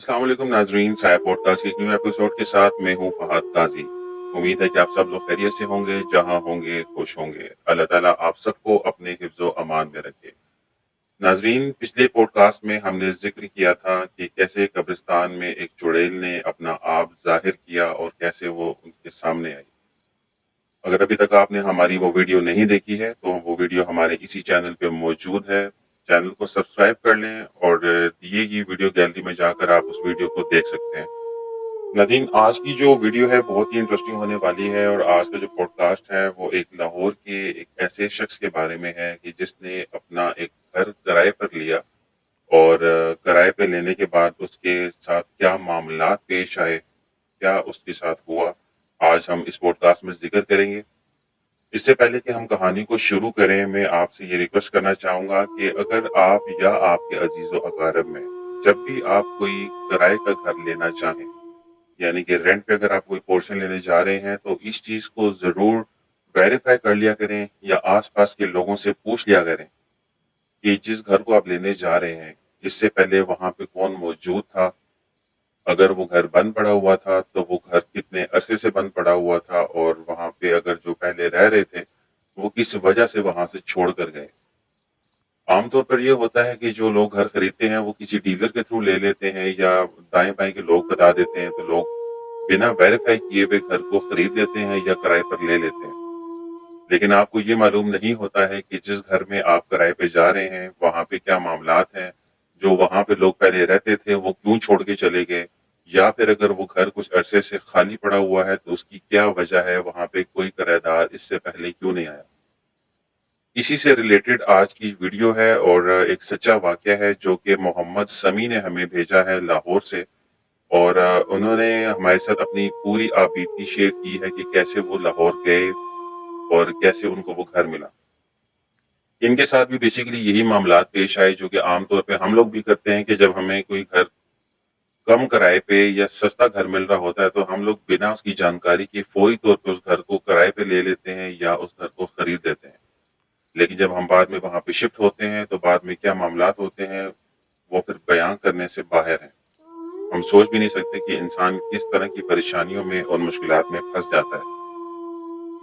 अस्सलाम वालेकुम नाजरीन, साया पॉडकास्ट के एक न्यू एपिसोड के साथ मैं हूं फहद काजी। उम्मीद है कि आप सब लोग खैरियत से होंगे, जहां होंगे खुश होंगे। अल्लाह ताला आप सबको अपने हिफ्ज़ो अमान में रखे। नाजरीन, पिछले पॉडकास्ट में हमने जिक्र किया था कि कैसे कब्रिस्तान में एक चुड़ैल ने अपना आप जाहिर किया और कैसे वो उनके सामने आई। अगर अभी तक आपने हमारी वो वीडियो नहीं देखी है तो वो वीडियो हमारे इसी चैनल पे मौजूद है। चैनल को सब्सक्राइब कर लें और दिए गई वीडियो गैलरी में जाकर आप उस वीडियो को देख सकते हैं। नदीम, आज की जो वीडियो है बहुत ही इंटरेस्टिंग होने वाली है और आज का जो पॉडकास्ट है वो एक लाहौर के एक ऐसे शख्स के बारे में है कि जिसने अपना एक घर किराए पर लिया और किराए पे लेने के बाद उसके साथ क्या मामलात पेश आए, क्या उसके साथ हुआ, आज हम इस पॉडकास्ट में जिक्र करेंगे। इससे पहले कि हम कहानी को शुरू करें, मैं आपसे ये रिक्वेस्ट करना चाहूँगा कि अगर आप या आपके अजीज़ व अक़ारिब में जब भी आप कोई किराए का घर लेना चाहें, यानी कि रेंट पे अगर आप कोई पोर्शन लेने जा रहे हैं, तो इस चीज़ को ज़रूर वेरीफ़ाई कर लिया करें या आस-पास के लोगों से पूछ लिया करें कि जिस घर को आप लेने जा रहे हैं, इससे पहले वहाँ पे कौन मौजूद था? अगर वो घर बंद पड़ा हुआ था, तो वो घर कितने अरसे से बंद पड़ा हुआ था और वहाँ पे अगर जो पहले रह रहे थे, वो किस वजह से वहाँ से छोड़ कर गए। आमतौर पर ये होता है कि जो लोग घर खरीदते हैं, वो किसी डीलर के थ्रू ले लेते हैं या दाएँ-बाएँ के लोग बता देते हैं, तो लोग बिना वेरीफ़ाई किए हुए घर को खरीद लेते हैं या किराए पर ले लेते हैं। लेकिन आपको ये मालूम नहीं होता है कि जिस घर में आप किराए पे जा रहे हैं, वहाँ पे क्या मामलात हैं, जो वहाँ पे लोग पहले रहते थे, वो क्यों छोड़ के चले गए, या फिर अगर वो घर कुछ अरसे से खाली पड़ा हुआ है, तो उसकी क्या वजह है, वहाँ पे कोई किराएदार इससे पहले क्यों नहीं आया। इसी से रिलेटेड आज की वीडियो है और एक सच्चा वाक़या है जो कि मोहम्मद समी ने हमें भेजा है लाहौर से। और उन्होंने हमारे साथ अपनी पूरी आपबीती शेयर की है कि कैसे वो लाहौर गए और कैसे उनको वो घर मिला। इनके साथ भी बेसिकली यही मामलात पेश आए जो कि आम तौर पे हम लोग भी करते हैं कि जब हमें कोई घर कम किराए पे या सस्ता घर मिल रहा होता है, तो हम लोग बिना उसकी जानकारी के फौरी तौर पे उस घर को किराए पे ले लेते हैं या उस घर को खरीद लेते हैं। लेकिन जब हम बाद में वहाँ पे शिफ्ट होते हैं, तो बाद में क्या मामलात होते हैं, वो फिर बयान करने से बाहर हैं। हम सोच भी नहीं सकते कि इंसान किस तरह की परेशानियों में और मुश्किलात में फँस जाता है।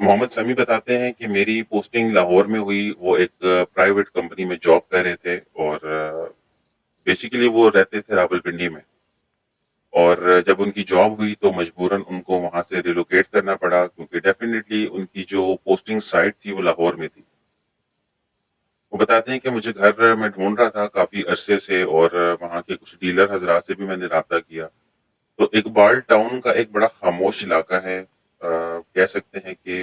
मोहम्मद समी बताते हैं कि मेरी पोस्टिंग लाहौर में हुई, वो एक प्राइवेट कंपनी में जॉब कर रहे थे और बेसिकली वो रहते थे रावलपिंडी में। और जब उनकी जॉब हुई तो मजबूरन उनको वहाँ से रिलोकेट करना पड़ा क्योंकि डेफ़िनेटली उनकी जो पोस्टिंग साइट थी वो लाहौर में थी। वो बताते हैं कि मुझे घर मैं ढूँढ रहा था काफ़ी अरसे से और वहाँ के कुछ डीलर हज़रात से भी मैंने राब्ता किया। तो इकबाल टाउन का एक बड़ा खामोश इलाका है। कह सकते हैं कि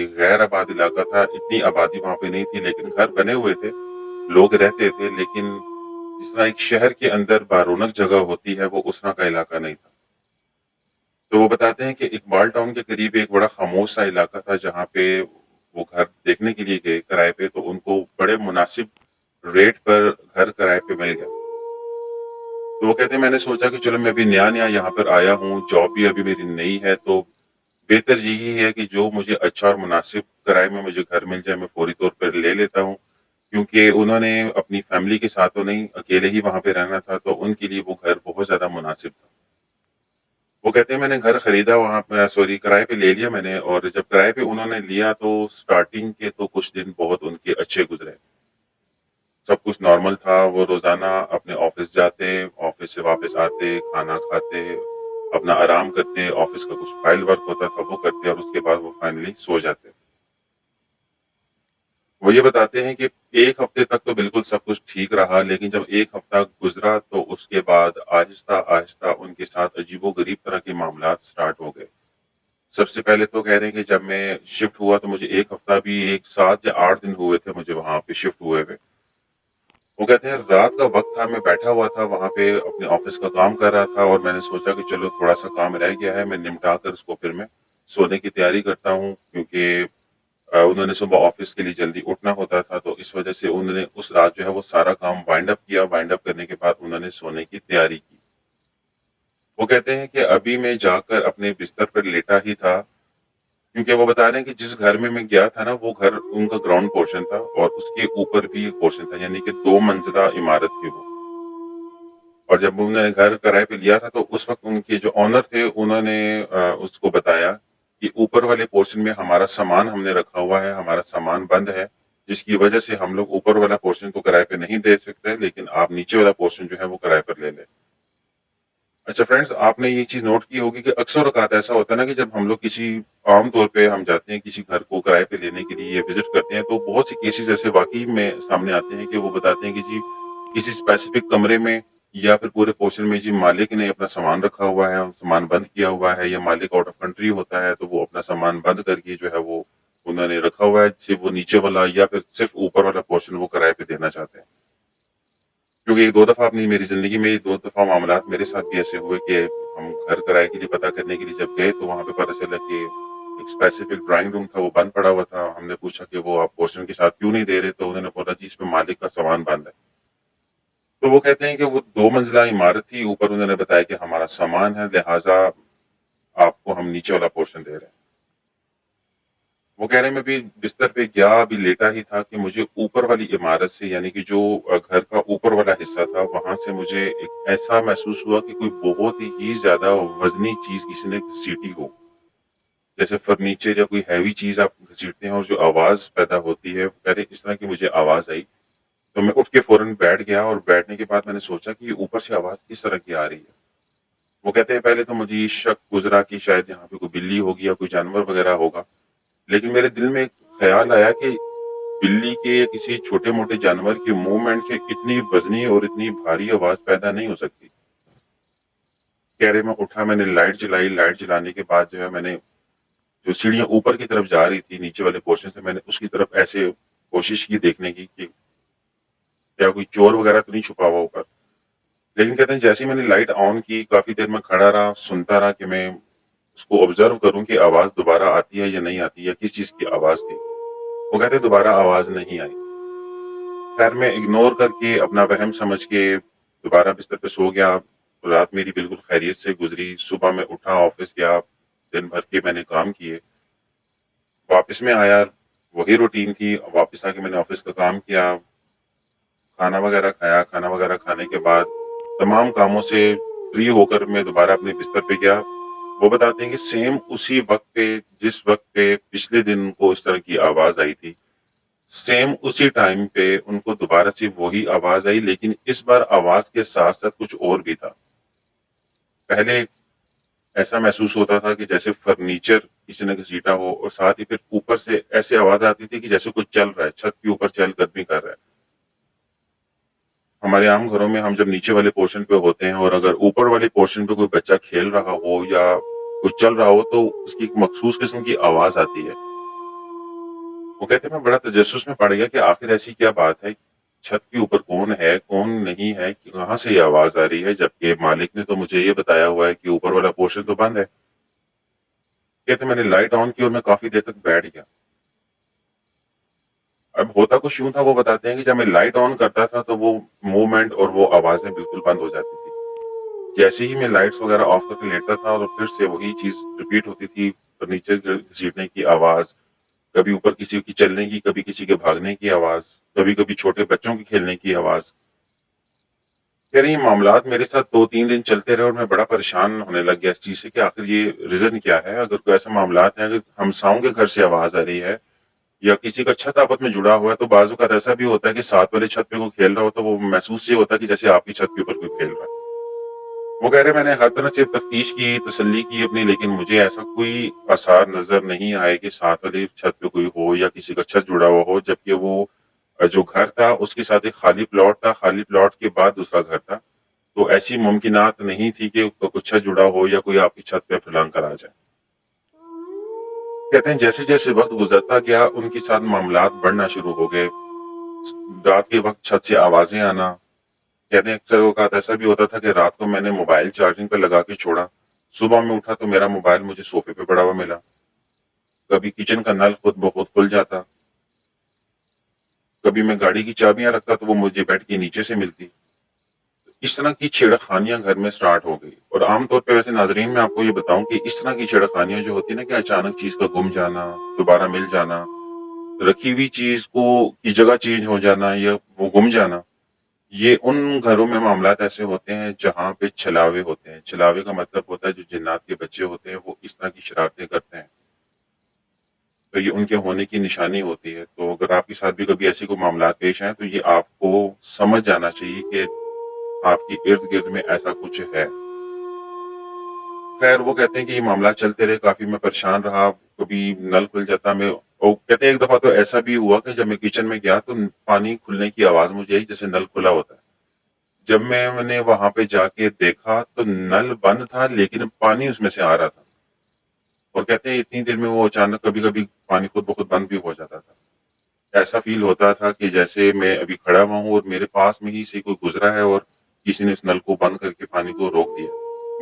एक गैर आबाद इलाका था, इतनी आबादी वहाँ पे नहीं थी लेकिन घर बने हुए थे, लोग रहते थे, लेकिन जिस तरह एक शहर के अंदर बारौनक जगह होती है, वो उस तरह का इलाका नहीं था। तो वो बताते हैं कि इकबाल टाउन के करीब एक बड़ा खामोश सा इलाका था जहाँ पे वो घर देखने के लिए गए किराए पे, तो उनको बड़े मुनासिब रेट पर घर किराए पे मिल गया। तो वो कहते हैं मैंने सोचा कि चलो मैं अभी नया-नया यहाँ पर आया हूँ, जॉब भी अभी मेरी नई है, तो बेहतर यही है कि जो मुझे अच्छा और मुनासिब किराए में मुझे घर मिल जाए, मैं फौरी तौर पर ले लेता हूँ। क्योंकि उन्होंने अपनी फैमिली के साथ तो नहीं, अकेले ही वहाँ पे रहना था, तो उनके लिए वो घर बहुत ज़्यादा मुनासिब था। वो कहते हैं मैंने घर खरीदा वहाँ पे, सॉरी, किराए पे ले लिया मैंने, और जब किराए पे उन्होंने लिया तो स्टार्टिंग के तो कुछ दिन बहुत उनके अच्छे गुज़रे। सब कुछ नॉर्मल था, वो रोज़ाना अपने ऑफ़िस जाते, ऑफ़िस से वापस आते, खाना खाते, अपना आराम करते, ऑफ़िस का कुछ फाइल वर्क होता था वो करते और उसके बाद वो फाइनली सो जाते। वो ये बताते हैं कि 1 हफ्ते तक तो बिल्कुल सब कुछ ठीक रहा, लेकिन जब 1 हफ्ता गुज़रा तो उसके बाद आहिस्ता-आहिस्ता उनके साथ अजीबो-गरीब तरह के मामलात स्टार्ट हो गए। सबसे पहले तो कह रहे हैं कि जब मैं शिफ्ट हुआ तो मुझे 1 हफ्ता भी, एक 7 या 8 दिन हुए थे मुझे वहाँ पे शिफ्ट हुए हुए। वो कहते हैं रात का वक़्त था, मैं बैठा हुआ था वहाँ पे अपने ऑफ़िस का काम कर रहा था और मैंने सोचा कि चलो थोड़ा-सा काम रह गया है, मैं निपटा कर उसको फिर मैं सोने की तैयारी करता हूँ, क्योंकि उन्होंने सुबह ऑफ़िस के लिए जल्दी उठना होता था, तो इस वज़ह से उन्होंने उस रात जो है वो सारा काम वाइंड अप किया। वाइंड अप करने के बाद उन्होंने सोने की तैयारी की। वो कहते हैं कि अभी मैं जाकर अपने बिस्तर पर लेटा ही था, क्योंकि वो बता रहे हैं कि जिस घर में मैं गया था ना, वो घर उनका ग्राउंड पोर्शन था और उसके ऊपर भी एक पोर्शन था, यानी कि 2 मंजिला इमारत थी वो। और जब उन्होंने घर किराए पे लिया था तो उस वक्त उनके जो ऑनर थे उन्होंने उसको बताया कि ऊपर वाले पोर्शन में हमारा सामान हमने रखा हुआ है, हमारा सामान बंद है, जिसकी वजह से हम लोग ऊपर वाला पोर्शन तो किराए पे नहीं दे सकते, लेकिन आप नीचे वाला पोर्शन जो है वो किराए पर ले लें। अच्छा फ्रेंड्स, आपने ये चीज नोट की होगी कि अक्सर औकात ऐसा होता है ना कि जब हम लोग किसी आम तौर पे हम जाते हैं किसी घर को किराए पे लेने के लिए या विजिट करते हैं, तो बहुत से केसेस ऐसे वाकई में सामने आते हैं कि वो बताते हैं कि जी किसी स्पेसिफिक कमरे में या फिर पूरे पोर्शन में जी मालिक ने अपना सामान रखा हुआ है, सामान बंद किया हुआ है, या मालिक आउट ऑफ कंट्री होता है तो वो अपना सामान बंद करके जो है वो उन्होंने रखा हुआ है, सिर्फ वो नीचे वाला या फिर सिर्फ ऊपर वाला पोर्शन वो किराए पे देना चाहते हैं। क्योंकि एक दो दफा अपनी मेरी जिंदगी में दो दफा मामलात मेरे साथ भी ऐसे हुए कि हम घर किराए के लिए पता करने के लिए जब गए तो वहां पे पता चला कि एक स्पेसिफिक ड्राइंग रूम था, वो बंद पड़ा हुआ था। हमने पूछा कि वो आप पोर्शन के साथ क्यों नहीं दे रहे, तो उन्होंने बोला जी इसमें मालिक का सामान बंद है। तो वो कहते हैं कि वो 2 मंजिला इमारत थी, ऊपर उन्होंने बताया कि हमारा सामान है, लिहाजा आपको हम नीचे वाला पोर्शन दे रहे हैं। वो कह रहे हैं मैं भी बिस्तर पे गया, अभी लेटा ही था कि मुझे ऊपर वाली इमारत से, यानी कि जो घर का ऊपर वाला हिस्सा था, वहां से मुझे एक ऐसा महसूस हुआ कि कोई बहुत ही ज्यादा वजनी चीज किसी ने घसीटी हो। जैसे फर्नीचर या कोई हैवी चीज आप घसीटते हैं और जो आवाज पैदा होती है, कह रहे इस तरह की मुझे आवाज आई। तो मैं उठ के फौरन बैठ गया और बैठने के बाद मैंने सोचा कि ये ऊपर से आवाज किस तरह की आ रही है। वो कहते हैं पहले तो मुझे ये शक गुजरा कि शायद यहाँ पे कोई बिल्ली होगी या कोई जानवर वगैरह होगा, लेकिन मेरे दिल में एक ख्याल आया कि बिल्ली के या किसी छोटे मोटे जानवर के मूवमेंट से इतनी वजनी और इतनी भारी आवाज पैदा नहीं हो सकती। कह रहे मैं उठा, मैंने लाइट जलाई, लाइट जलाने के बाद जो है मैंने जो सीढ़ियां ऊपर की तरफ जा रही थी नीचे वाले पोर्शन से, मैंने उसकी तरफ ऐसे कोशिश की देखने की कि क्या कोई चोर वगैरह तो नहीं छुपा हुआ ऊपर। लेकिन कहते हैं जैसे ही मैंने लाइट ऑन की, काफी देर में खड़ा रहा, सुनता रहा कि मैं उसको ऑब्जर्व करूं कि आवाज दोबारा आती है या नहीं आती, या किस चीज की आवाज थी। वो कहते दोबारा आवाज नहीं आई। खैर मैं इग्नोर करके अपना वहम समझ के दोबारा बिस्तर पे सो गया। रात मेरी बिल्कुल खैरियत से गुजरी। सुबह मैं उठा, ऑफिस गया, दिन भर के मैंने काम किए, वापस में आया, वही रूटीन थी। वापस आके मैंने ऑफिस का काम किया, खाना वगैरह खाया। खाना वगैरह खाने के बाद तमाम कामों से फ्री होकर मैं दोबारा अपने बिस्तर पे गया। वो बताते हैं कि सेम उसी वक्त पे, जिस वक्त पे पिछले दिन उनको इस तरह की आवाज आई थी, सेम उसी टाइम पे उनको दोबारा से वही आवाज आई, लेकिन इस बार आवाज के साथ साथ कुछ और भी था। पहले ऐसा महसूस होता था कि जैसे फर्नीचर किसी ने घसीटा हो, और साथ ही फिर ऊपर से ऐसी आवाज आती थी कि जैसे कुछ चल रहा है, छत के ऊपर चहलकदमी कर रहा है। हमारे आम घरों में हम जब नीचे वाले पोर्शन पे होते हैं और अगर ऊपर वाले पोर्शन पे कोई बच्चा खेल रहा हो या कुछ चल रहा हो, तो उसकी एक मखसूस किस्म की आवाज आती है। वो कहते हैं मैं बड़ा तजस्सुस में पड़ गया कि आखिर ऐसी क्या बात है, छत के ऊपर कौन है कौन नहीं है, कि कहाँ से ये आवाज आ रही है, जबकि मालिक ने तो मुझे ये बताया हुआ है कि ऊपर वाला पोर्शन तो बंद है। कहते मैंने लाइट ऑन की और मैं काफी देर तक बैठ गया। अब होता कुछ यूं था, वो बताते हैं कि जब मैं लाइट ऑन करता था तो वो मूवमेंट और वो आवाजें बिल्कुल बंद हो जाती थी। जैसे ही मैं लाइट्स वगैरह ऑफ करके लेटता था और फिर से वही चीज रिपीट होती थी, फर्नीचर घसीटने की आवाज, कभी ऊपर किसी की चलने की, कभी किसी के भागने की आवाज, कभी कभी छोटे बच्चों की खेलने की आवाज। कह रही मामलात मेरे साथ 2-3 दिन चलते रहे और मैं बड़ा परेशान होने लग गया इस चीज से कि आखिर ये रीजन क्या है। अगर कोई ऐसे मामलात है, अगर हमसाओं के घर से आवाज आ रही है या किसी का छत आपस में जुड़ा हुआ है, तो बाजू का ऐसा भी होता है कि साथ वाले छत पे कोई खेल रहा हो तो वो महसूस ये होता है कि जैसे आपकी छत के ऊपर कोई खेल रहा है। वो कह रहे मैंने हर तरह से तफ्तीश की, तसल्ली की अपनी, लेकिन मुझे ऐसा कोई आसार नजर नहीं आए कि साथ वाली छत पे कोई हो या किसी का छत जुड़ा हुआ हो, जबकि वो जो घर था उसके साथ एक खाली प्लॉट था, खाली प्लॉट के बाद दूसरा घर था। तो ऐसी मुमकिनात नहीं थी कि उसका कुछ छत जुड़ा हो या कोई आपकी छत पे फिलांग कर आ जाए। कहते हैं जैसे जैसे वक्त गुजरता गया उनके साथ मामलात बढ़ना शुरू हो गए। रात के वक्त छत से आवाजें आना। कहते हैं अक्सर औकात ऐसा भी होता था कि रात को मैंने मोबाइल चार्जिंग पे लगा के छोड़ा, सुबह में उठा तो मेरा मोबाइल मुझे सोफे पे पड़ा हुआ मिला। कभी किचन का नल खुद ब खुद खुल जाता, कभी मैं गाड़ी की चाबियां रखता तो वो मुझे बेड के नीचे से मिलती। इस तरह की छेड़खानियां घर में स्टार्ट हो गई। और आमतौर पे वैसे नाजरीन मैं आपको ये बताऊं कि इस तरह की छेड़खानियां जो होती है ना, कि अचानक चीज का गुम जाना, दोबारा मिल जाना, रखी हुई चीज को की जगह चेंज हो जाना या वो गुम जाना, یہ ان گھروں میں معاملات ایسے ہوتے ہیں جہاں پہ چھلاوے ہوتے ہیں. چھلاوے کا مطلب ہوتا ہے جو جنات کے بچے ہوتے ہیں وہ اس طرح کی شرارتیں کرتے ہیں، تو یہ ان کے ہونے کی نشانی ہوتی ہے. تو اگر آپ کے ساتھ بھی کبھی ایسی کوئی معاملات پیش آئیں تو یہ آپ کو سمجھ جانا چاہیے کہ آپ کی ارد گرد میں ایسا کچھ ہے. خیر وہ کہتے ہیں کہ یہ معاملات چلتے رہے، کافی میں پریشان رہا. کبھی نل کھل جاتا، میں وہ کہتے ہیں ایک دفعہ تو ایسا بھی ہوا کہ جب میں کچن میں گیا تو پانی کھلنے کی آواز مجھے آئی جیسے نل کھلا ہوتا ہے. جب میں نے وہاں پہ جا کے دیکھا تو نل بند تھا لیکن پانی اس میں سے آ رہا تھا. اور کہتے ہیں اتنی دیر میں وہ اچانک کبھی کبھی پانی خود بخود بند بھی ہو جاتا تھا. ایسا فیل ہوتا تھا کہ جیسے میں ابھی کھڑا ہوا ہوں اور میرے پاس میں ہی سے کوئی گزرا ہے اور کسی نے اس نل کو بند کر کے پانی کو روک دیا.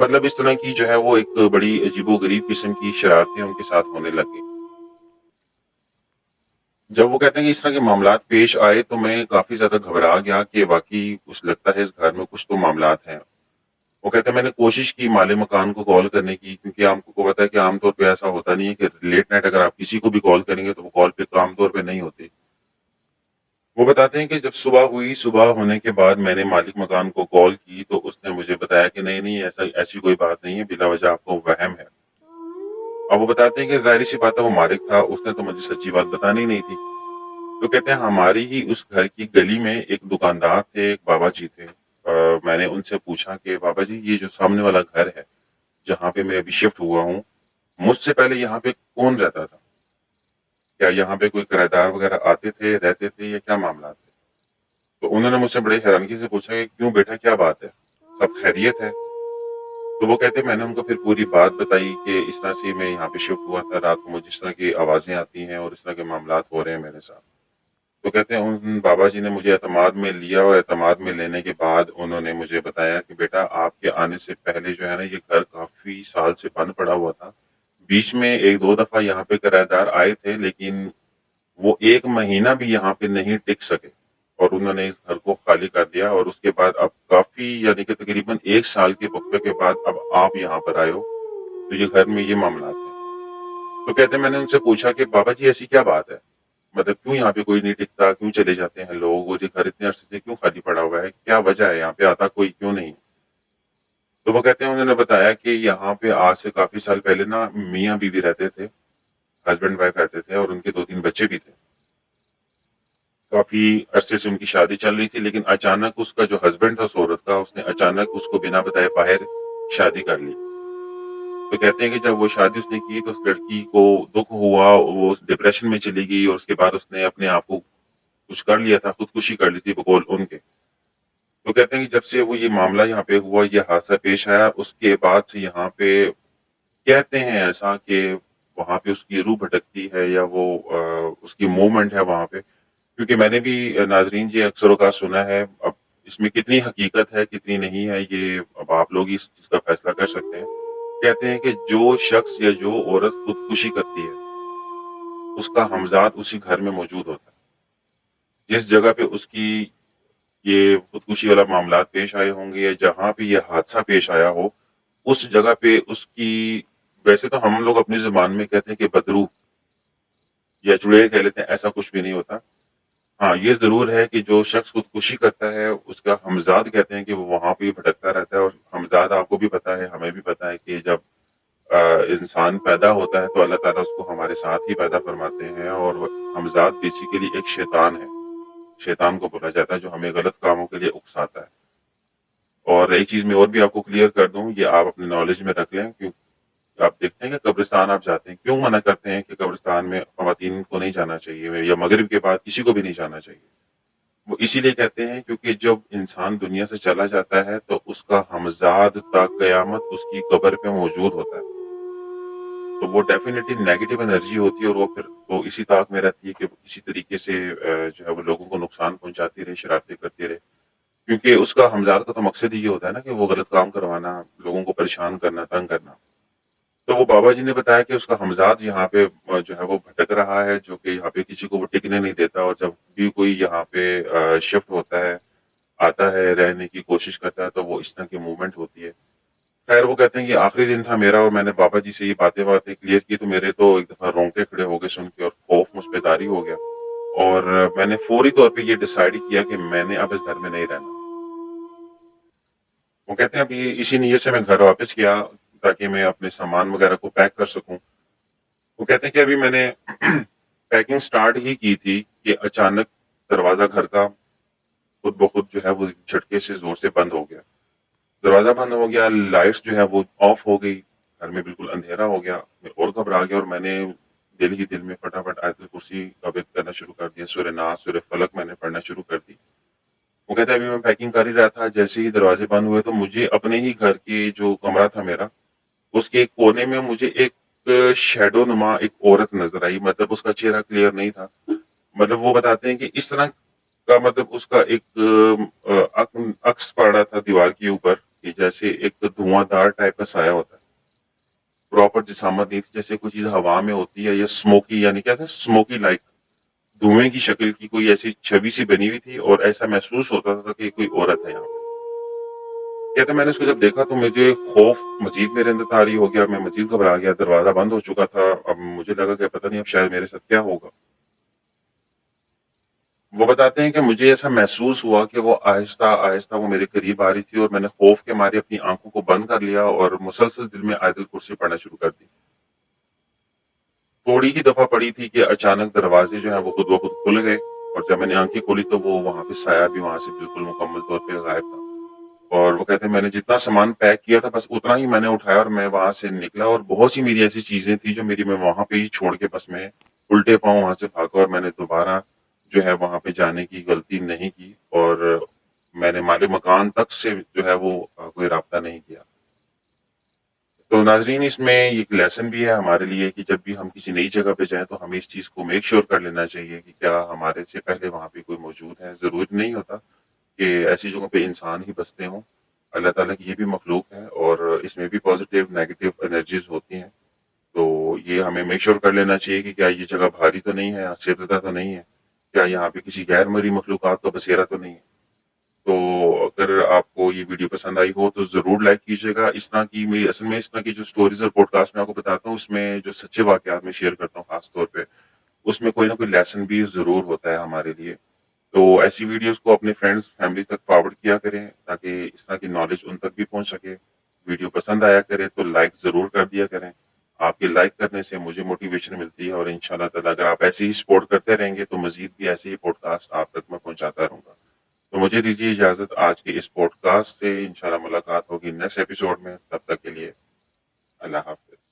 مطلب اس طرح کی جو ہے وہ ایک بڑی عجیب و غریب قسم کی شرارتیں ان کے ساتھ ہونے لگ گئی. جب وہ کہتے ہیں کہ اس طرح کے معاملات پیش آئے تو میں کافی زیادہ گھبرا گیا کہ واقعی کچھ لگتا ہے اس گھر میں کچھ تو معاملات ہیں. وہ کہتے ہیں میں نے کوشش کی مالے مکان کو کال کرنے کی، کیونکہ آپ کو پتا ہے کہ عام طور پہ ایسا ہوتا نہیں ہے کہ لیٹ نائٹ اگر آپ کسی کو بھی کال کریں گے تو وہ کال پہ عام طور پہ نہیں ہوتی. وہ بتاتے ہیں کہ جب صبح ہوئی، صبح ہونے کے بعد میں نے مالک مکان کو کال کی تو اس نے مجھے بتایا کہ نہیں نہیں ایسی کوئی بات نہیں ہے، بلا وجہ آپ کو وہم ہے. اب وہ بتاتے ہیں کہ ظاہر سی بات ہے وہ مالک تھا، اس نے تو مجھے سچی بات بتانی نہیں تھی. تو کہتے ہیں ہماری ہی اس گھر کی گلی میں ایک دکاندار تھے، ایک بابا جی تھے. میں نے ان سے پوچھا کہ بابا جی یہ جو سامنے والا گھر ہے جہاں پہ میں ابھی شفٹ ہوا ہوں، مجھ سے پہلے یہاں پہ کون رہتا تھا؟ کیا یہاں پہ کوئی کرایہ دار وغیرہ آتے تھے، رہتے تھے، یا کیا معاملات تھے؟ تو انہوں نے مجھ سے بڑے حیرانگی سے پوچھا کہ کیوں بیٹا کیا بات ہے، سب خیریت ہے؟ تو وہ کہتے ہیں میں نے ان کو پھر پوری بات بتائی کہ اس طرح سے میں یہاں پہ شفٹ ہوا تھا، رات کو مجھے اس طرح کی آوازیں آتی ہیں اور اس طرح کے معاملات ہو رہے ہیں میرے ساتھ. تو کہتے ہیں ان بابا جی نے مجھے اعتماد میں لیا اور اعتماد میں لینے کے بعد انہوں نے مجھے بتایا کہ بیٹا آپ کے آنے سے پہلے جو ہے نا یہ گھر کافی سال سے بند پڑا ہوا تھا. بیچ میں ایک دو دفعہ یہاں پہ کرایہ دار آئے تھے لیکن وہ ایک مہینہ بھی یہاں پہ نہیں ٹک سکے اور انہوں نے اس گھر کو خالی کر دیا. اور اس کے بعد اب کافی یعنی کہ تقریباً 1 سال کے وقفے کے بعد اب آپ یہاں پر آئے ہو تو یہ گھر میں یہ معاملات ہیں. تو کہتے ہیں میں نے ان سے پوچھا کہ بابا جی ایسی کیا بات ہے، مطلب کیوں یہاں پہ کوئی نہیں ٹکتا، کیوں چلے جاتے ہیں لوگ، وہ جو گھر اتنے عرصے سے کیوں خالی پڑا ہوا ہے، کیا وجہ ہے یہاں پہ آتا کوئی کیوں نہیں؟ تو وہ کہتے ہیں انہوں نے بتایا کہ یہاں پہ آج سے کافی سال پہلے نا میاں بیوی رہتے تھے، ہسبینڈ وائف رہتے تھے اور ان کے 2-3 بچے بھی تھے. کافی عرصے سے ان کی شادی چل رہی تھی لیکن اچانک اس کا جو ہسبینڈ تھا اس عورت کا، اس نے اچانک اس کو بنا بتائے باہر شادی کر لی. تو کہتے ہیں کہ جب وہ شادی اس نے کی تو اس لڑکی کو دکھ ہوا، وہ ڈپریشن میں چلی گئی اور اس کے بعد اس نے اپنے آپ کو کچھ کر لیا تھا، خودکشی کر لی تھی بقول ان کے. تو کہتے ہیں کہ جب سے وہ یہ معاملہ یہاں پہ ہوا، یہ حادثہ پیش آیا، اس کے بعد سے یہاں پہ کہتے ہیں ایسا کہ وہاں پہ اس کی روح بھٹکتی ہے یا وہ اس کی موومنٹ ہے وہاں پہ. کیونکہ میں نے بھی ناظرین یہ اکثر اوقات سنا ہے، اب اس میں کتنی حقیقت ہے کتنی نہیں ہے یہ اب آپ لوگ ہی اس چیز کا فیصلہ کر سکتے ہیں. کہتے ہیں کہ جو شخص یا جو عورت خودکشی کرتی ہے اس کا ہمزاد اسی گھر میں موجود ہوتا ہے. جس جگہ پہ اس کی یہ خودکشی والا معاملات پیش آئے ہوں گے یا جہاں پہ یہ حادثہ پیش آیا ہو اس جگہ پہ اس کی، ویسے تو ہم لوگ اپنی زبان میں کہتے ہیں کہ بدروح یا چڑیل کہہ لیتے ہیں، ایسا کچھ بھی نہیں ہوتا. ہاں یہ ضرور ہے کہ جو شخص خودکشی کرتا ہے اس کا ہمزاد کہتے ہیں کہ وہ وہاں پہ بھٹکتا رہتا ہے. اور ہمزاد آپ کو بھی پتا ہے، ہمیں بھی پتا ہے کہ جب انسان پیدا ہوتا ہے تو اللہ تعالیٰ اس کو ہمارے ساتھ ہی پیدا فرماتے ہیں. اور ہمزاد بیسیکلی ایک شیطان ہے، شیطان کو بولا جاتا ہے جو ہمیں غلط کاموں کے لیے اکساتا ہے. اور ایک چیز میں اور بھی آپ کو کلیئر کر دوں، یہ آپ اپنے نالج میں رکھ لیں، کیوں آپ دیکھتے ہیں کہ قبرستان آپ جاتے ہیں، کیوں منع کرتے ہیں کہ قبرستان میں خواتین کو نہیں جانا چاہیے یا مغرب کے بعد کسی کو بھی نہیں جانا چاہیے؟ وہ اسی لیے کہتے ہیں کیونکہ جب انسان دنیا سے چلا جاتا ہے تو اس کا ہمزاد تا قیامت اس کی قبر پہ موجود ہوتا ہے. تو وہ ڈیفینیٹلی نیگیٹو انرجی ہوتی ہے اور وہ پھر وہ اسی طاق میں رہتی ہے کہ وہ کسی طریقے سے جو ہے وہ لوگوں کو نقصان پہنچاتی رہے، شرارتیں کرتی رہے. کیونکہ اس کا ہمزاد کا تو مقصد ہی یہ ہوتا ہے نا کہ وہ غلط کام کروانا، لوگوں کو پریشان کرنا، تنگ کرنا. تو وہ بابا جی نے بتایا کہ اس کا ہمزاد یہاں پہ جو ہے وہ بھٹک رہا ہے، جو کہ یہاں پہ کسی کو وہ ٹکنے نہیں دیتا. اور جب بھی کوئی یہاں پہ شفٹ ہوتا ہے، آتا ہے، رہنے کی کوشش کرتا ہے تو وہ اس طرح کی موومنٹ ہوتی ہے. خیر وہ کہتے ہیں کہ آخری دن تھا میرا اور میں نے بابا جی سے یہ باتیں کلیئر کی تو میرے تو ایک دفعہ رونگٹے کھڑے ہو گئے سن کے اور خوف مجھ پہ طاری ہو گیا. اور میں نے فوری طور پہ یہ ڈیسائیڈ کیا کہ میں نے اب اس گھر میں نہیں رہنا۔ وہ کہتے ہیں ابھی اسی نیت سے میں گھر واپس گیا تاکہ میں اپنے سامان وغیرہ کو پیک کر سکوں۔ وہ کہتے ہیں کہ ابھی میں نے پیکنگ سٹارٹ ہی کی تھی کہ اچانک دروازہ گھر کا خود بخود جو ہے وہ جھٹکے سے زور سے بند ہو گیا۔ دروازہ بند ہو گیا، لائٹس جو ہے وہ آف ہو گئی، گھر میں بالکل اندھیرا ہو گیا۔ میں اور گھبرا گیا اور میں نے دل ہی دل میں فٹافٹ آیت الکرسی کا ورد کرنا شروع کر دیا، سورہ ناس، سورہ فلق میں نے پڑھنا شروع کر دی۔ وہ کہتا ہے ابھی میں پیکنگ کر ہی رہا تھا، جیسے ہی دروازے بند ہوئے تو مجھے اپنے ہی گھر کے جو کمرہ تھا میرا، اس کے ایک کونے میں مجھے ایک شیڈو نما ایک عورت نظر آئی، مطلب اس کا چہرہ کلیئر نہیں تھا۔ مطلب وہ بتاتے ہیں کہ اس طرح کا مطلب اس کا ایک عکس پڑ رہا تھا دیوار کے اوپر کہ جیسے ایک دھواں دار ٹائپ کا سایہ ہوتا ہے، پراپر جسامت نہیں تھی، جیسے کوئی چیز ہوا میں ہوتی ہے یا اسموکی، یعنی کیا تھا، اسموکی لائک دھوئیں کی شکل کی کوئی ایسی چھوی سی بنی ہوئی تھی، اور ایسا محسوس ہوتا تھا کہ کوئی عورت ہے یہاں پہ۔ کہتے میں نے اس کو جب دیکھا تو مجھے خوف مزید میرے اندر طاری ہو گیا، میں مزید گھبرا گیا، دروازہ بند ہو چکا تھا، اب مجھے لگا کہ پتہ نہیں اب شاید میرے ساتھ کیا ہوگا۔ وہ بتاتے ہیں کہ مجھے ایسا محسوس ہوا کہ وہ آہستہ آہستہ وہ میرے قریب آ رہی تھی، اور میں نے خوف کے مارے اپنی آنکھوں کو بند کر لیا اور مسلسل دل میں آیت الکرسی پڑھنا شروع کر دی۔ تھوڑی ہی دفعہ پڑی تھی کہ اچانک دروازے جو ہیں وہ خود بخود کھل گئے، اور جب میں نے آنکھیں کھولی تو وہ وہاں پہ سایہ بھی وہاں سے بالکل مکمل طور پہ غائب تھا۔ اور وہ کہتے ہیں میں نے جتنا سامان پیک کیا تھا بس اتنا ہی میں نے اٹھایا اور میں وہاں سے نکلا، اور بہت سی میری ایسی چیزیں تھیں جو میری میں وہاں پہ ہی چھوڑ کے بس میں الٹے پاؤں وہاں سے بھاگا، اور میں نے دوبارہ جو ہے وہاں پہ جانے کی غلطی نہیں کی، اور میں نے مالک مکان تک سے جو ہے وہ کوئی رابطہ نہیں کیا۔ تو ناظرین، اس میں ایک لیسن بھی ہے ہمارے لیے کہ جب بھی ہم کسی نئی جگہ پہ جائیں تو ہمیں اس چیز کو میک شیور کر لینا چاہیے کہ کیا ہمارے سے پہلے وہاں پہ کوئی موجود ہے۔ ضروری نہیں ہوتا کہ ایسی جگہوں پہ انسان ہی بستے ہوں، اللہ تعالیٰ کی یہ بھی مخلوق ہے، اور اس میں بھی پازیٹیو نیگیٹو انرجیز ہوتی ہیں۔ تو یہ ہمیں میک شیور کر لینا چاہیے کہ کیا یہ جگہ بھاری تو نہیں ہے، سیدھا تو نہیں ہے، کیا یہاں پہ کسی غیر مرئی مخلوقات کا بسیرا تو نہیں ہے۔ تو اگر آپ کو یہ ویڈیو پسند آئی ہو تو ضرور لائک کیجیے گا۔ اس طرح کی اس طرح کی جو سٹوریز اور پوڈ کاسٹ میں آپ کو بتاتا ہوں، اس میں جو سچے واقعات میں شیئر کرتا ہوں خاص طور پہ، اس میں کوئی نہ کوئی لیسن بھی ضرور ہوتا ہے ہمارے لیے۔ تو ایسی ویڈیوز کو اپنے فرینڈز فیملی تک فارورڈ کیا کریں تاکہ اس طرح کی نالج ان تک بھی پہنچ سکے۔ ویڈیو پسند آیا کرے تو لائک ضرور کر دیا کریں، آپ کے لائک کرنے سے مجھے موٹیویشن ملتی ہے، اور انشاءاللہ تعالیٰ اگر آپ ایسے ہی سپورٹ کرتے رہیں گے تو مزید بھی ایسے ہی پوڈ کاسٹ آپ تک میں پہنچاتا رہوں گا۔ تو مجھے دیجیے اجازت، آج کے اس پوڈ کاسٹ سے انشاءاللہ ملاقات ہوگی نیکسٹ ایپیسوڈ میں، تب تک کے لیے اللہ حافظ۔